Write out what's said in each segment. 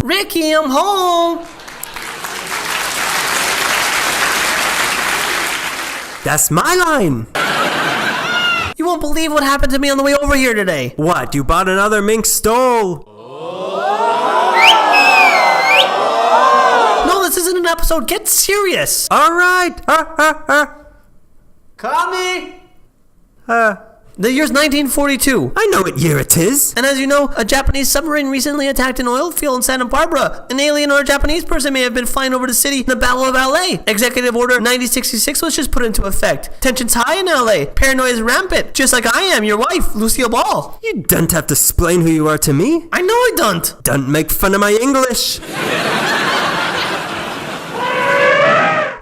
Ricky, I'm home. That's my line. You won't believe what happened to me on the way over here today. What, you bought another mink stole? No, this isn't an episode. Get serious. All right. Call me. The year's 1942. I know what year it is. And as you know, a Japanese submarine recently attacked an oil field in Santa Barbara. An alien or a Japanese person may have been flying over the city in the Battle of LA. Executive Order 9066 was just put into effect. Tensions high in LA. Paranoia is rampant. Just like I am, your wife, Lucille Ball. You don't have to explain who you are to me. I know I don't. Don't make fun of my English.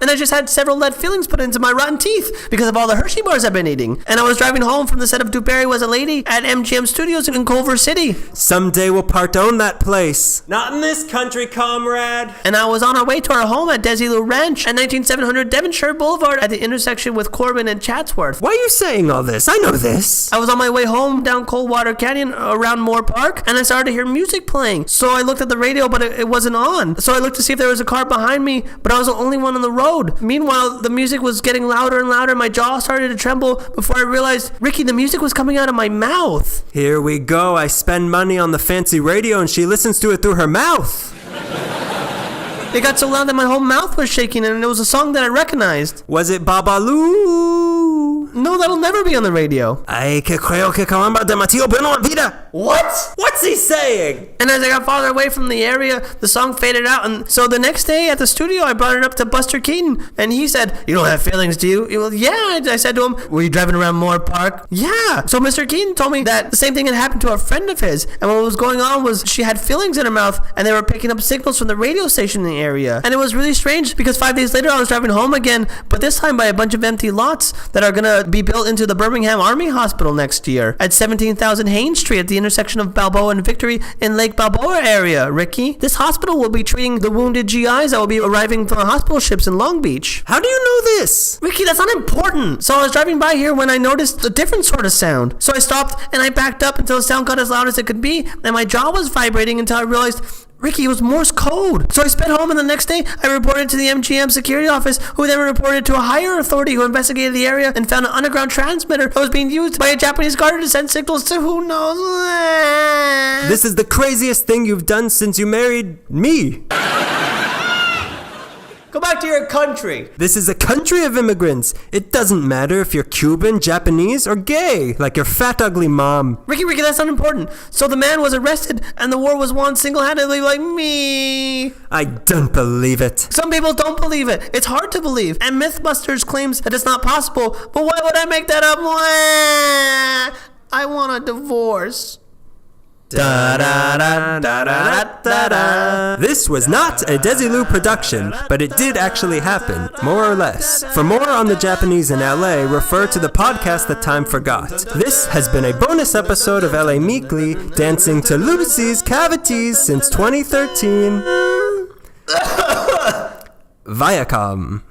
And I just had several lead fillings put into my rotten teeth because of all the Hershey bars I've been eating. And I was driving home from the set of DuBarry Was a Lady at MGM Studios in Culver City. Someday we'll part own that place. Not in this country, comrade. And I was on our way to our home at Desilu Ranch at 19700 Devonshire Boulevard at the intersection with Corbin and Chatsworth. Why are you saying all this? I know this. I was on my way home down Coldwater Canyon around Moore Park, and I started to hear music playing. So I looked at the radio, but it wasn't on. So I looked to see if there was a car behind me, but I was the only one on the road. Meanwhile, the music was getting louder and louder. My jaw started to tremble before I realized, Ricky, the music was coming out of my mouth. Here we go. I spend money on the fancy radio and she listens to it through her mouth. It got so loud that my whole mouth was shaking, and it was a song that I recognized. Was it Babalu? No, that'll never be on the radio. Ay, que creo que caramba de Mateo Bueno vida. What? What's he saying? And as I got farther away from the area, the song faded out. And so the next day at the studio, I brought it up to Buster Keaton. And he said, you don't have feelings, do you? Well, yeah, I said to him, were you driving around Moore Park? Yeah. So Mr. Keaton told me that the same thing had happened to a friend of his. And what was going on was she had fillings in her mouth, and they were picking up signals from the radio station in the area. And it was really strange because 5 days later, I was driving home again, but this time by a bunch of empty lots that are going to be built into the Birmingham Army Hospital next year at 17,000 Haines Street at the intersection of Balboa and Victory in Lake Balboa area, Ricky. This hospital will be treating the wounded GIs that will be arriving from the hospital ships in Long Beach. How do you know this? Ricky, that's not important. So I was driving by here when I noticed a different sort of sound. So I stopped and I backed up until the sound got as loud as it could be, and my jaw was vibrating until I realized, Ricky, it was Morse code. So I sped home, and the next day, I reported to the MGM security office, who then reported to a higher authority who investigated the area and found an underground transmitter that was being used by a Japanese guard to send signals to who knows. This is the craziest thing you've done since you married me. Go back to your country. This is a country of immigrants. It doesn't matter if you're Cuban, Japanese, or gay, like your fat, ugly mom. Ricky, that's not important. So the man was arrested, and the war was won single-handedly like me. I don't believe it. Some people don't believe it. It's hard to believe. And Mythbusters claims that it's not possible. But why would I make that up? I want a divorce. This was not a Desilu production, but it did actually happen, more or less. For more on the Japanese in LA, refer to the podcast that time forgot. This has been a bonus episode of LA Meekly, dancing to Lucy's Cavities since 2013. Viacom.